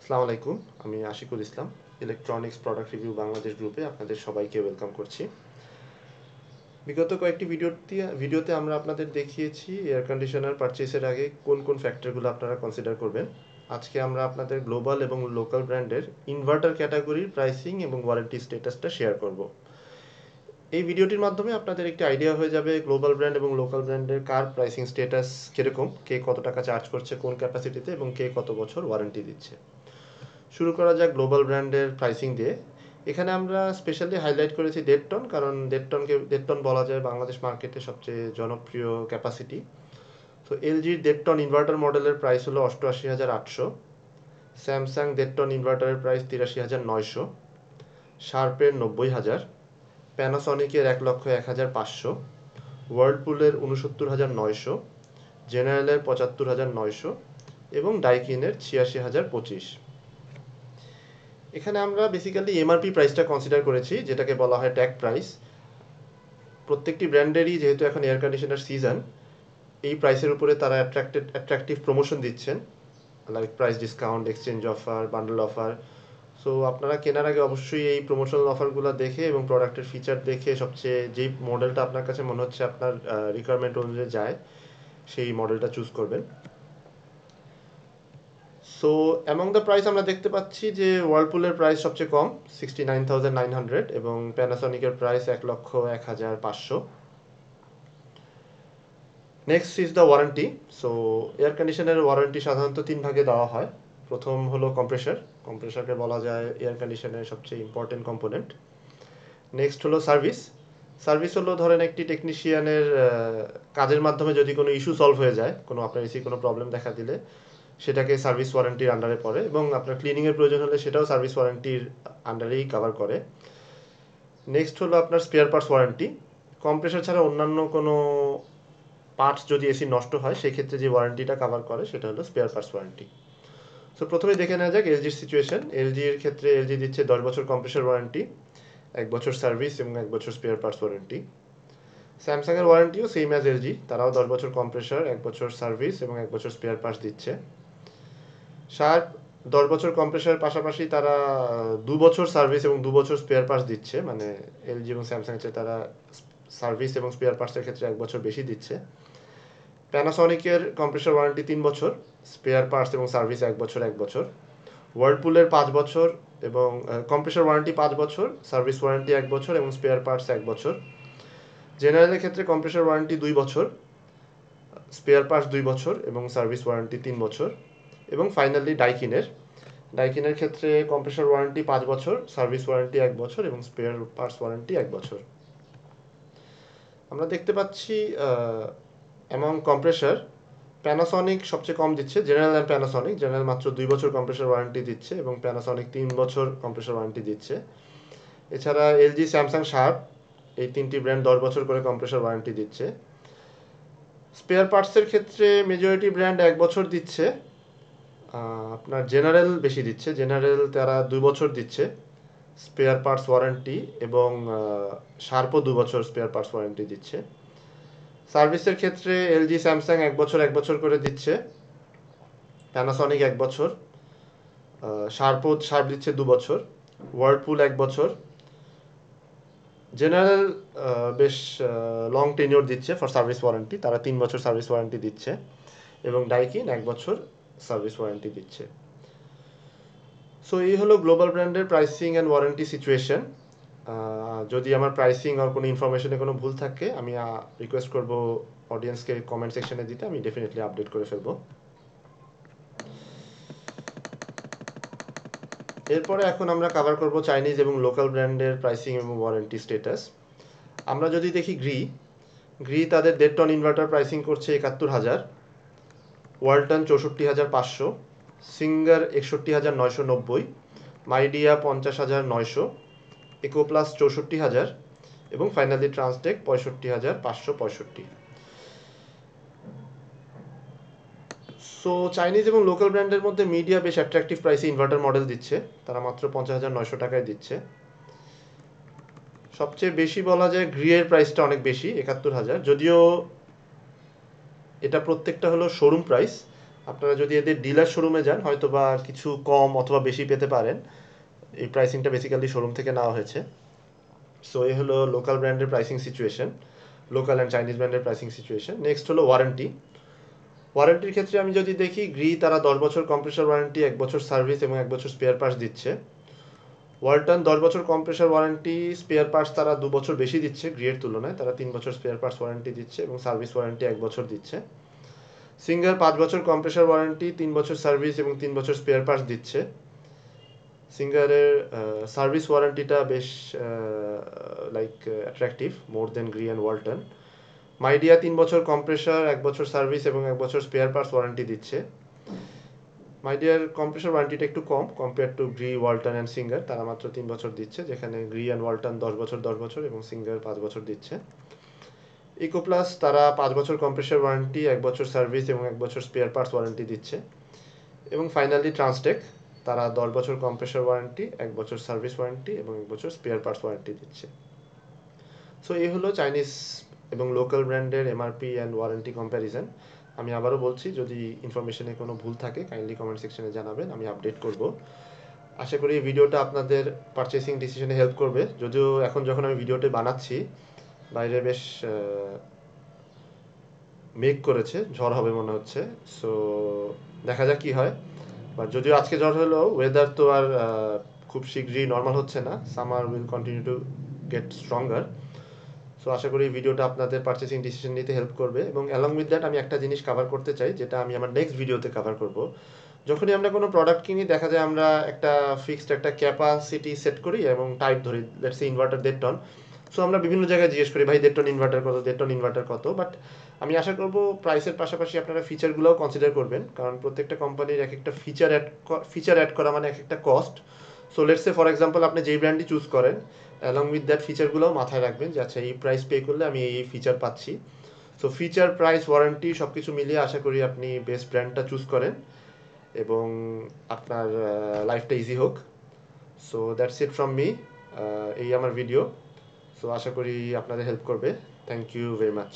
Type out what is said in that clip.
আসসালামু আলাইকুম। আমি আশিকুল ইসলাম, ইলেকট্রনিক্স প্রোডাক্ট রিভিউ বাংলাদেশ গ্রুপে আপনাদের সবাইকে ওয়েলকাম করছি। বিগত কয়েকটি ভিডিওতে আমরা আপনাদের দেখিয়েছি এয়ার কন্ডিশনার পারচেসের আগে কোন কোন ফ্যাক্টরগুলো আপনারা কনসিডার করবেন। আজকে আমরা আপনাদের গ্লোবাল এবং লোকাল ব্র্যান্ডের ইনভার্টার ক্যাটাগরির প্রাইসিং এবং ওয়ারেন্টি স্ট্যাটাসটা শেয়ার করব। এই ভিডিওটির মাধ্যমে আপনাদের একটি আইডিয়া হয়ে যাবে গ্লোবাল ব্র্যান্ড এবং লোকাল ব্র্যান্ডের কার প্রাইসিং স্ট্যাটাস কীরকম, কে কত টাকা চার্জ করছে কোন ক্যাপাসিটিতে এবং কে কত বছর ওয়ারেন্টি দিচ্ছে। শুরু করা যাক গ্লোবাল ব্র্যান্ডের প্রাইসিং দিয়ে। এখানে আমরা স্পেশালি হাইলাইট করেছি 1.5 টন, কারণ 1.5 টন বলা যায় বাংলাদেশ মার্কেটে সবচেয়ে জনপ্রিয় ক্যাপাসিটি। তো এলজির 1.5 টন ইনভার্টার মডেলের প্রাইস হলো 88,800, স্যামসাং 1.5 টন ইনভার্টারের প্রাইস 83,900, শার্পের 90,000, প্যানাসনিকের 1,01,500, ওয়ার্লপুলের 69,900, জেনারেলের 75,900 এবং ডাইকিনের 86,025। এখানে আমরা বেসিক্যালি এমআরপি প্রাইসটা কনসিডার করেছি, যেটাকে বলা হয় ট্যাগ প্রাইস। প্রত্যেকটি ব্র্যান্ডেরই যেহেতু এখন এয়ার কন্ডিশনার সিজন, এই প্রাইসের উপরে তারা অ্যাট্রাকটিভ প্রমোশন দিচ্ছেন, like price discount, exchange offer, bundle offer. So আপনারা কেনার আগে অবশ্যই এই প্রমোশনাল অফারগুলো দেখে এবং প্রোডাক্টের ফিচার দেখে সবচেয়ে যেই মডেলটা আপনার কাছে মনে হচ্ছে আপনার রিকোয়ারমেন্ট অনুযায়ী যায় সেই মডেলটা চুজ করবেন। সো অ্যামং দ্য প্রাইস আমরা দেখতে পাচ্ছি যে ওয়ার্লপুলের প্রাইস সবচেয়ে কম 69,900 এবং প্যানাসনিকের price 1,01,500। Next is the warranty. So air কন্ডিশনের ওয়ারেন্টি সাধারণত 3 ভাগে দেওয়া হয়। প্রথম হলো কম্প্রেসারকে বলা যায় এয়ার কন্ডিশনের সবচেয়ে ইম্পর্টেন্ট কম্পোনেন্ট। নেক্সট হলো সার্ভিস হলো ধরেন একটি টেকনিশিয়ানের কাজের মাধ্যমে যদি কোনো ইস্যু সলভ হয়ে যায়, কোনো আপনার এসি কোনো প্রবলেম দেখা দিলে সেটাকে সার্ভিস ওয়ারেন্টির আন্ডারে পড়ে এবং আপনার ক্লিনিংয়ের প্রয়োজন হলে সেটাও সার্ভিস ওয়ারেন্টির আন্ডারেই কভার করে। নেক্সট হলো আপনার স্পেয়ার পার্টস ওয়ারেন্টি। কম্প্রেসার ছাড়া অন্যান্য কোনো পার্টস যদি এসি নষ্ট হয় সেক্ষেত্রে যে ওয়ারেন্টিটা কভার করে সেটা হলো স্পেয়ার পার্টস ওয়ারেন্টি। সো প্রথমে দেখে নেওয়া যাক এলজির সিচুয়েশন। এলজির ক্ষেত্রে এলজি দিচ্ছে 10 বছর কম্প্রেসার ওয়ারেন্টি, 1 বছর সার্ভিস এবং 1 বছর স্পেয়ার পার্টস ওয়ারেন্টি। স্যামসাংয়ের ওয়ারেন্টিও সেম অ্যাজ এলজি, তারাও 10 বছর কম্প্রেসার, 1 বছর সার্ভিস এবং 1 বছর স্পেয়ার পার্টস দিচ্ছে। শার্প 10 বছর কম্প্রেসারের পাশাপাশি তারা 2 বছর সার্ভিস এবং 2 বছর স্পেয়ার পার্টস দিচ্ছে, মানে এলজি এবং স্যামসাং চেয়ে তারা সার্ভিস এবং স্পেয়ার পার্টসের ক্ষেত্রে 1 বছর বেশি দিচ্ছে। প্যানাসনিকের কম্প্রেসার ওয়ারেন্টি 3 বছর, স্পেয়ার পার্টস এবং সার্ভিস 1 বছর 1 বছর। ওয়ার্লপুলের 5 বছর এবং কম্প্রেসার ওয়ারেন্টি 5 বছর, সার্ভিস ওয়ারেন্টি 1 বছর এবং স্পেয়ার পার্টস 1 বছর। জেনারেলের ক্ষেত্রে কম্প্রেসার ওয়ারেন্টি 2 বছর, স্পেয়ার পার্টস 2 বছর এবং সার্ভিস ওয়ারেন্টি 3 বছর। এবং ফাইনালি ডাইকিনের ক্ষেত্রে কম্প্রেসার ওয়ারেন্টি 5 বছর, সার্ভিস ওয়ারেন্টি 1 বছর এবং স্পেয়ার পার্টস ওয়ারেন্টি 1 বছর। আমরা দেখতে পাচ্ছি অ্যামং কম্প্রেসার প্যানাসনিক সবচেয়ে কম দিচ্ছে। জেনারেল অ্যান্ড প্যানাসনিক, জেনারেল মাত্র 2 বছর কম্প্রেসার ওয়ারেন্টি দিচ্ছে এবং প্যানাসনিক 3 বছর কম্প্রেসার ওয়ারেন্টি দিচ্ছে। এছাড়া এলজি, স্যামসাং, শার্প এই তিনটি ব্র্যান্ড 10 বছর করে কম্প্রেসার ওয়ারেন্টি দিচ্ছে। স্পেয়ার পার্টসের ক্ষেত্রে মেজরিটি ব্র্যান্ড 1 বছর দিচ্ছে, আপনার জেনারেল বেশি দিচ্ছে। জেনারেল তারা 2 বছর দিচ্ছে স্পেয়ার পার্টস ওয়ারেন্টি এবং শার্পও 2 বছর স্পেয়ার পার্টস ওয়ারেন্টি দিচ্ছে। সার্ভিসের ক্ষেত্রে এলজি, স্যামসাং 1 বছর 1 বছর করে দিচ্ছে, প্যানাসনিক 1 বছর, শার্প দিচ্ছে 2 বছর, ওয়ার্লপুল 1 বছর। জেনারেল বেশ লং টেনিওর দিচ্ছে ফর সার্ভিস ওয়ারেন্টি, তারা 3 বছর সার্ভিস ওয়ারেন্টি দিচ্ছে এবং ডাইকিন 1 বছর সার্ভিস ওয়ারেন্টি দিচ্ছে। সো এই হলো গ্লোবাল ব্র্যান্ডের প্রাইসিং অ্যান্ড ওয়ারেন্টি সিচুয়েশন। যদি আমার প্রাইসিং আর কোনো ইনফরমেশনে কোনো ভুল থাকে আমি রিকোয়েস্ট করব অডিয়েন্সকে কমেন্ট সেকশনে দিতে, আমি ডেফিনেটলি আপডেট করে ফেলবো। এরপরে এখন আমরা কভার করব চাইনিজ এবং লোকাল ব্র্যান্ডের প্রাইসিং এবং ওয়ারেন্টি স্ট্যাটাস। আমরা যদি দেখি গ্রি তাদের 1.5 টন ইনভার্টার প্রাইসিং করছে 71,000, ওয়ালটন 64,500, সিঙ্গার 61,990, মাইডিয়া 50,900, ইকোপ্লাস 64,000 এবং ফাইনালি ট্রান্সটেক 65,565। সো চাইনিজ এবং লোকাল ব্র্যান্ডের মধ্যে মিডিয়া বেশ অ্যাট্রাকটিভ প্রাইসে ইনভার্টার মডেল দিচ্ছে, তারা মাত্র 50,900 টাকায় দিচ্ছে। সবচেয়ে বেশি বলা যায় গ্রিয়ের প্রাইসটা অনেক বেশি 71,000, যদিও এটা প্রত্যেকটা হলো শোরুম প্রাইস, আপনারা যদি এদের ডিলার শোরুমে যান হয়তো বা কিছু কম অথবা বেশি পেতে পারেন। এই প্রাইসিংটা বেসিক্যালি শোরুম থেকে নেওয়া হয়েছে। সো এই হলো লোকাল ব্র্যান্ডের pricing situation, local and Chinese ব্র্যান্ডের প্রাইসিং সিচুয়েশন। নেক্সট হলো ওয়ারেন্টি। ওয়ারেন্টির ক্ষেত্রে আমি যদি দেখি, গ্রি তারা 10 বছর কম্প্রেসার ওয়ারেন্টি, 1 বছর সার্ভিস এবং 1 বছর স্পেয়ার পার্টস দিচ্ছে। ওয়ালটন 10 বছর কম্প্রেসার ওয়ারেন্টি, স্পেয়ার পার্টস তারা 2 বছর বেশি দিচ্ছে গ্রিয়ের তুলনায়, তারা 3 বছর স্পেয়ার পার্টস ওয়ারেন্টি দিচ্ছে এবং সার্ভিস ওয়ারেন্টি 1 বছর দিচ্ছে। সিঙ্গার 5 বছর কম্প্রেসার ওয়ারেন্টি, 3 বছর সার্ভিস এবং 3 বছর স্পেয়ার পার্টস দিচ্ছে। সিঙ্গারের সার্ভিস ওয়ারেন্টিটা বেশ like attractive, more than Gree and Walton. Midea 3 বছর কম্প্রেসার, 1 বছর সার্ভিস এবং 1 বছর স্পেয়ার পার্টস ওয়ারেন্টি দিচ্ছে। মাইডিয়ার কম্প্রেসার ওয়ারেন্টিটা একটু কম compare to Gree, Walton and Singer, তারা মাত্র 3 বছর দিচ্ছে, যেখানে গ্রি অ্যান্ড ওয়ালটন 10 বছর 10 বছর এবং সিঙ্গার 5 বছর দিচ্ছে। ইকোপ্লাস তারা 5 বছর কম্প্রেসার ওয়ারেন্টি, 1 বছর সার্ভিস এবং 1 বছর স্পেয়ার পার্টস ওয়ারেন্টি দিচ্ছে। এবং ফাইনালি ট্রান্সটেক, তারা 10 বছর কম্প্রেসার ওয়ারেন্টি, 1 বছর সার্ভিস ওয়ারেন্টি এবং 1 বছর স্পেয়ার পার্টস ওয়ারেন্টি দিচ্ছে। সো এই হলো চাইনিজ এবং লোকাল ব্র্যান্ডের এমআরপি অ্যান্ড ওয়ারেন্টি কম্প্যারিজন। আমি আবারও বলছি, যদি ইনফরমেশনে কোনো ভুল থাকে কাইন্ডলি কমেন্ট সেকশনে জানাবেন, আমি আপডেট করব। আশা করি এই ভিডিওটা আপনাদের পারচেসিং ডিসিশনে হেল্প করবে। যদিও এখন যখন আমি ভিডিওটি বানাচ্ছি বাইরে বেশ মেঘ করেছে, ঝড় হবে মনে হচ্ছে। সো দেখা যাক কি হয়। বাট যদিও আজকে ঝড় হলেও ওয়েদার তো আর খুব শীঘ্রই নর্মাল হচ্ছে না, summer will continue to get stronger. So আশা করি এই ভিডিওটা আপনাদের পারচেসিং ডিসিশন নিতে হেল্প করবে। এবং অ্যালং উইথ দ্যাট আমি একটা জিনিস কভার করতে চাই, যেটা আমি আমার নেক্সট ভিডিওতে কভার করব। যখনই আমরা কোনো প্রোডাক্ট কিনি দেখা যায় আমরা একটা ফিক্সড একটা ক্যাপাসিটি সেট করি এবং টাইপ ধরি, let's say inverter 1.5 ton. So আমরা বিভিন্ন জায়গায় জিজ্ঞেস করি, ভাই 1.5 টন ইনভার্টার কত, 1.5 টন ইনভার্টার কত। বাট আমি আশা করব প্রাইসের পাশাপাশি আপনারা ফিচারগুলোও কনসিডার করবেন, কারণ প্রত্যেকটা কোম্পানির এক একটা ফিচার অ্যাড করা মানে এক একটা cost. So let's say for example আপনি যেই ব্র্যান্ডই চুজ করেন, অ্যালং উইথ দ্যাট ফিচারগুলোও মাথায় রাখবেন যে আচ্ছা এই প্রাইস পে করলে আমি এই ফিচার পাচ্ছি। সো ফিচার, প্রাইস, ওয়ারেন্টি সব কিছু মিলিয়ে আশা করি আপনি বেস্ট ব্র্যান্ডটা চুজ করেন এবং আপনার লাইফটা ইজি হোক। So that's it from me, এই আমার ভিডিও। সো আশা করি আপনাদের হেল্প করবে। Thank you very much.